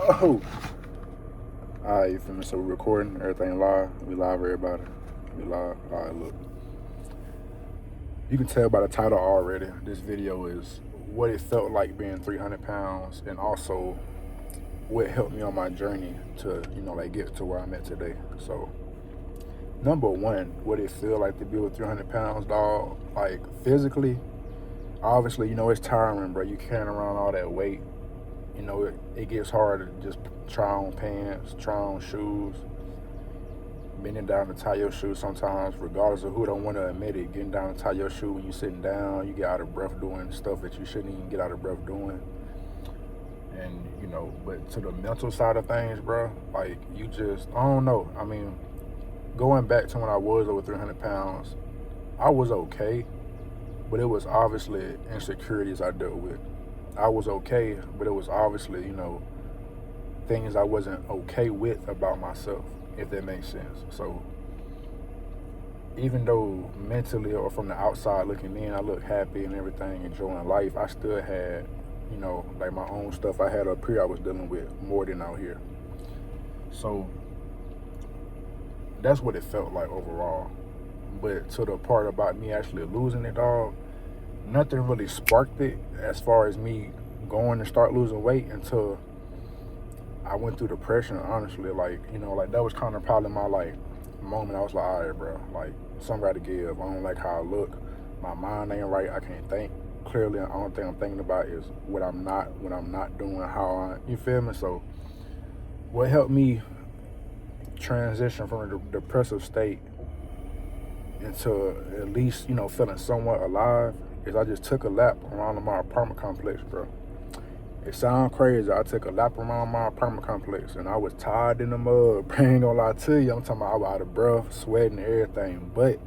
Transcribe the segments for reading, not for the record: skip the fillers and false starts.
Oh, alright, you feel me? So we're recording, everything live. We live, everybody. We live. Alright, look. You can tell by the title already. This video is what it felt like being 300 pounds, and also what helped me on my journey to, like get to where I'm at today. So, number one, what it feel like to be with 300 pounds, dog. Like physically, obviously, it's tiring, bro. You carrying around all that weight. It gets hard to just try on pants, try on shoes, bending down to tie your shoe sometimes, regardless of who don't want to admit it. Getting down to tie your shoe when you're sitting down, you get out of breath doing stuff that you shouldn't even get out of breath doing. And, but to the mental side of things, bro, like you just, I don't know. I mean, going back to when I was over 300 pounds, I was okay, but it was obviously insecurities I dealt with. I was okay, but it was obviously, things I wasn't okay with about myself, if that makes sense. So even though mentally or from the outside looking in, I looked happy and everything, enjoying life, I still had, like my own stuff I had up here I was dealing with more than out here. So that's what it felt like overall. But to the part about me actually losing it, dog, nothing really sparked it as far as me going to start losing weight until I went through depression, honestly. Like, like that was kind of probably my moment. I was like, all right, bro, like something got to give. I don't like how I look. My mind ain't right. I can't think clearly. The only thing I'm thinking about is what I'm not doing, how you feel me? So what helped me transition from a depressive state into at least, feeling somewhat alive is I just took a lap around my apartment complex, bro. It sounds crazy. I took a lap around my apartment complex and I was tired in the mud. I ain't gonna lie to you. I'm talking about I was out of breath, sweating, everything. But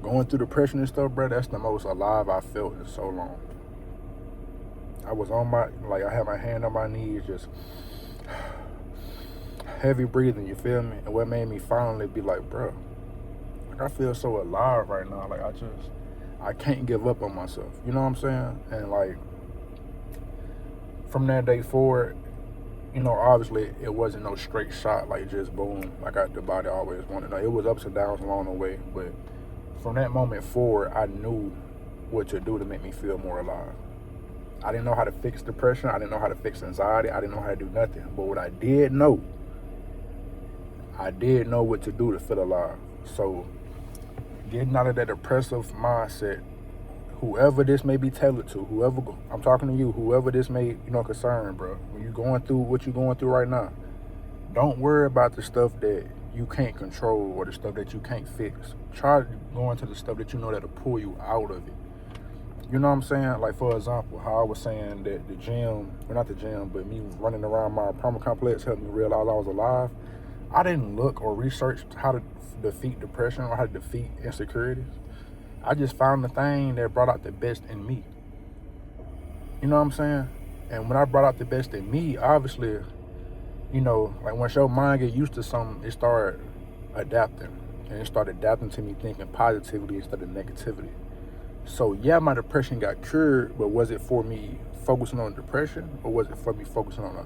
going through depression and stuff, bro, that's the most alive I felt in so long. I was I had my hand on my knees, just heavy breathing, you feel me? And what made me finally be like, bro, I feel so alive right now. Like I can't give up on myself. You know what I'm saying? And from that day forward, obviously it wasn't no straight shot, like just boom, like the body always wanted. It was ups and downs along the way, but from that moment forward, I knew what to do to make me feel more alive. I didn't know how to fix depression. I didn't know how to fix anxiety. I didn't know how to do nothing. But what I did know what to do to feel alive. So getting out of that depressive mindset, whoever this may be tailored to, I'm talking to you, whoever this may, concern, bro. When you're going through what you're going through right now, don't worry about the stuff that you can't control or the stuff that you can't fix. Try going to the stuff that that'll pull you out of it. You know what I'm saying? Like, for example, how I was saying that the gym, well, not the gym, but me running around my apartment complex helped me realize I was alive. I didn't look or research how to defeat depression or how to defeat insecurities. I just found the thing that brought out the best in me. You know what I'm saying? And when I brought out the best in me, obviously, like once your mind get used to something, it started adapting. And it started adapting to me thinking positively instead of negativity. So yeah, my depression got cured, but was it for me focusing on depression, or was it for me focusing on an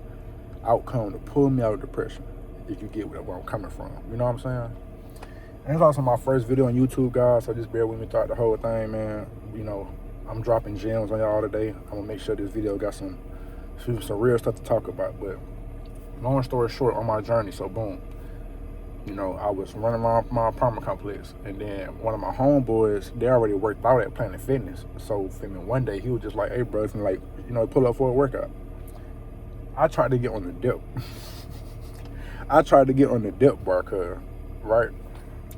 outcome to pull me out of depression? If you get where I'm coming from. You know what I'm saying? And it's also my first video on YouTube, guys, so just bear with me throughout the whole thing, man. I'm dropping gems on y'all today. I'm gonna make sure this video got some real stuff to talk about. But long story short, on my journey, so boom, I was running around my apartment complex, and then one of my homeboys, they already worked out at Planet Fitness. So one day he was just like, hey bro, pull up for a workout. I tried to get on the dip. I tried to get on the dip bar, right?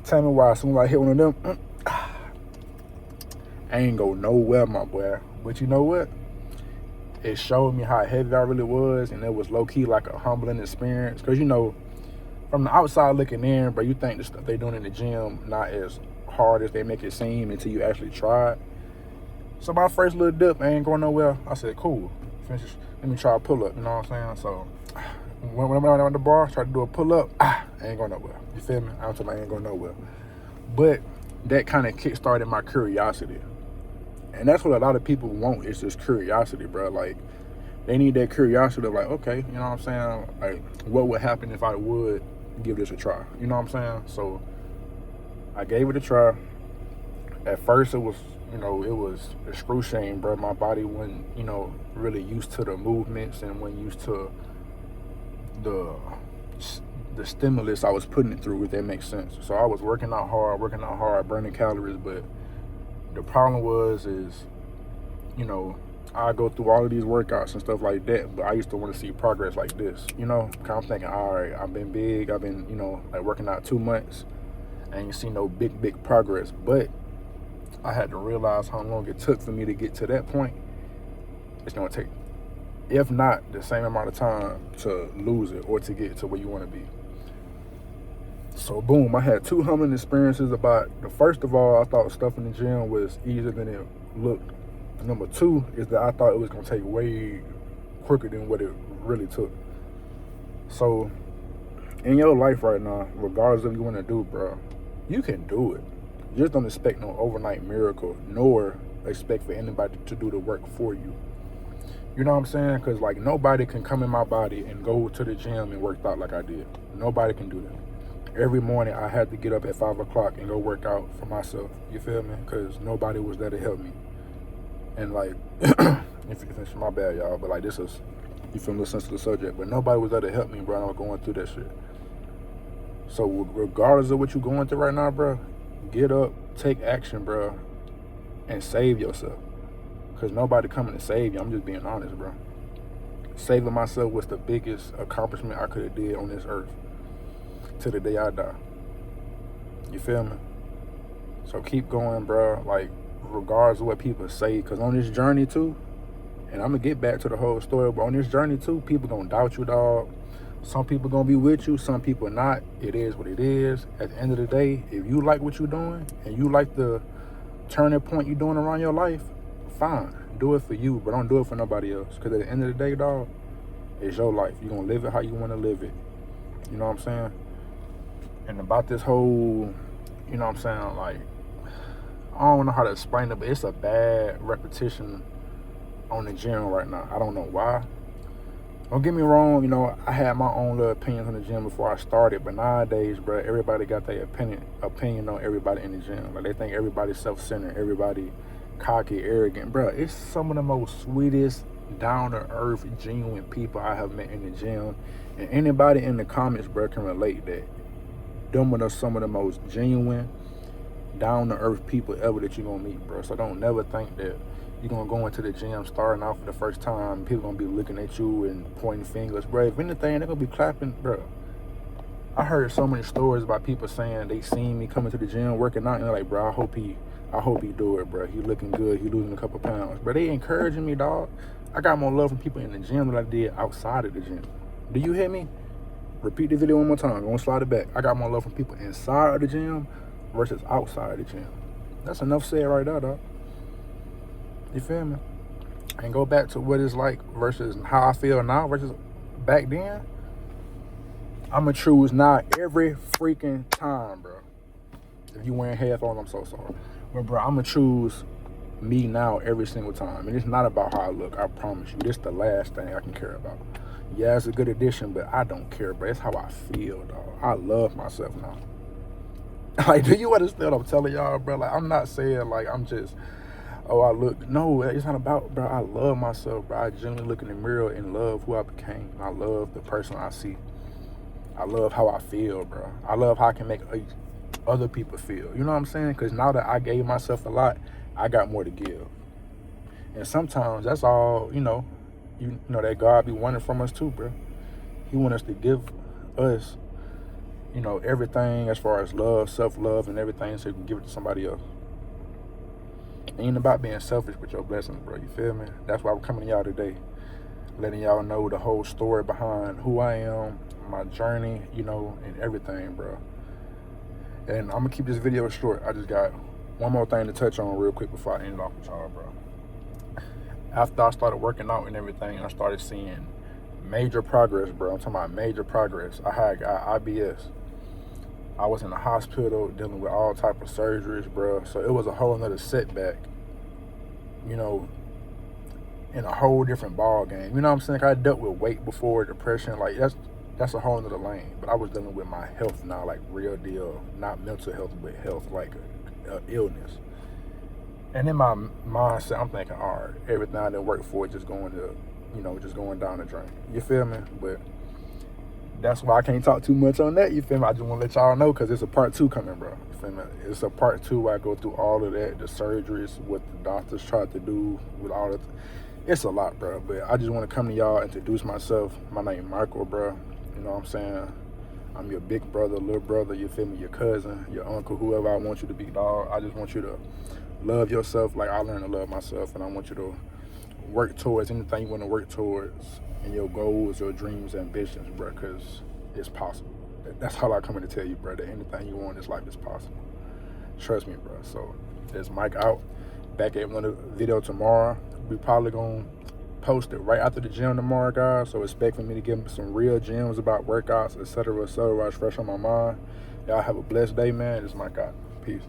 Tell me why. As soon as I hit one of them, I ain't go nowhere, my boy. But you know what? It showed me how heavy I really was, and it was low-key like a humbling experience. Because, from the outside looking in, but you think the stuff they doing in the gym not as hard as they make it seem until you actually try it. So my first little dip, I ain't going nowhere. I said, cool. Let me try a pull-up, you know what I'm saying? So when I went on the bar, tried to do a pull-up, I ain't going nowhere. You feel me? I'm telling you, I ain't going nowhere. But that kind of kick-started my curiosity. And that's what a lot of people want, is just curiosity, bro. Like, They need that curiosity of like, okay, you know what I'm saying? Like, what would happen if I would give this a try? You know what I'm saying? So I gave it a try. At first, it was, it was excruciating, bro. My body wasn't, really used to the movements and wasn't used to the the stimulus I was putting it through, if that makes sense. So I was working out hard, burning calories, but the problem is, I go through all of these workouts and stuff like that, but I used to want to see progress like this, Cause I'm thinking, all right, I've been big, I've been, like working out 2 months, and you see no big progress. But I had to realize how long it took for me to get to that point. It's gonna take, if not the same amount of time, to lose it or to get to where you want to be. So boom, I had 2 humbling experiences about the first of all, I thought stuff in the gym was easier than it looked. Number 2 is that I thought it was gonna take way quicker than what it really took. So in your life right now, regardless of what you want to do, bro, you can do it. Just don't expect no overnight miracle, nor expect for anybody to do the work for you. You know what I'm saying? Because like nobody can come in my body and go to the gym and work out like I did. Nobody can do that. Every morning I had to get up at 5 o'clock and go work out for myself. You feel me? Because nobody was there to help me. And like, if it's my bad, y'all, but like this is, you feel me, listen to the subject. But nobody was there to help me, bro. I'm going through that shit. So regardless of what you're going through right now, bro, get up, take action, bro, and save yourself. Because nobody coming to save you. I'm just being honest, bro. Saving myself was the biggest accomplishment I could have did on this earth to the day I die. You feel me? So keep going, bro. Like, regardless of what people say. Because on this journey, too, and I'm going to get back to the whole story, but on this journey, too, people going to doubt you, dog. Some people going to be with you. Some people not. It is what it is. At the end of the day, if you like what you're doing and you like the turning point you're doing around your life, fine, do it for you, but don't do it for nobody else. Because at the end of the day, dog, it's your life. You're going to live it how you want to live it. You know what I'm saying? And about this whole, you know what I'm saying, like, I don't know how to explain it, but it's a bad repetition on the gym right now. I don't know why. Don't get me wrong, I had my own little opinions on the gym before I started, but nowadays, bro, everybody got their opinion on everybody in the gym. Like, they think everybody's self-centered, everybody cocky, arrogant. Bro, it's some of the most sweetest, down-to-earth, genuine people I have met in the gym. And anybody in the comments, bro, can relate that. Them are some of the most genuine, down-to-earth people ever that you're going to meet, bro. So don't never think that you're going to go into the gym starting out for the first time, people going to be looking at you and pointing fingers. Bro, if anything, they're going to be clapping. Bro, I heard so many stories about people saying they seen me coming to the gym working out, and they're like, bro, I hope he do it, bro. He looking good. He losing a couple pounds. But they encouraging me, dog. I got more love from people in the gym than I did outside of the gym. Do you hear me? Repeat the video one more time. I'm going to slide it back. I got more love from people inside of the gym versus outside of the gym. That's enough said right there, dog. You feel me? And go back to what it's like versus how I feel now versus back then. I'ma choose now every freaking time, bro. If you wearing headphones, I'm so sorry. But bro, I'ma choose me now every single time. And it's not about how I look, I promise you. This the last thing I can care about. Yeah, it's a good addition, but I don't care, bro. It's how I feel, dog. I love myself now. Like, do you understand what I'm telling y'all, bro? Like, I'm not saying, like, I'm just, I look. No, it's not about, bro. I love myself, bro. I genuinely look in the mirror and love who I became. I love the person I see. I love how I feel, bro. I love how I can make other people feel. You know what I'm saying? Because now that I gave myself a lot, I got more to give. And sometimes that's all, that God be wanting from us too, bro. He want us to give us, everything as far as love, self-love, and everything, so you can give it to somebody else. It ain't about being selfish with your blessings, bro. You feel me? That's why I'm coming to y'all today, letting y'all know the whole story behind who I am, my journey, and everything, bro. And I'm gonna keep this video short. I just got one more thing to touch on real quick before I end it off with y'all, bro. After I started working out and everything, I started seeing major progress, bro. I'm talking about major progress. I had got IBS. I was in the hospital dealing with all type of surgeries, bro. So it was a whole nother setback. in a whole different ball game. You know what I'm saying? Like, I dealt with weight before, depression. Like that's a whole nother lane. But I was dealing with my health now, like real deal, not mental health, but health, like a illness. And in my mindset, I'm thinking, all right, everything I didn't work for just going to, just going down the drain. You feel me? But that's why I can't talk too much on that. You feel me? I just want to let y'all know because it's a part 2 coming, bro. You feel me? It's a part 2 where I go through all of that, the surgeries, what the doctors tried to do with all of it. It's a lot, bro. But I just want to come to y'all, introduce myself. My name Michael, bro. You know what I'm saying? I'm your big brother, little brother, you feel me? Your cousin, your uncle, whoever I want you to be, dog. I just want you to love yourself like I learned to love myself, and I want you to work towards anything you want to work towards and your goals, your dreams, ambitions, bro, because it's possible. That's all I come in to tell you, bro, that anything you want in this life is possible. Trust me, bro. So there's Mike out. Back at another video tomorrow. We probably gonna post it right after the gym tomorrow, guys. So expect for me to give some real gems about workouts, etc., etc. It's fresh on my mind. Y'all have a blessed day, man. This is Mike out. Peace.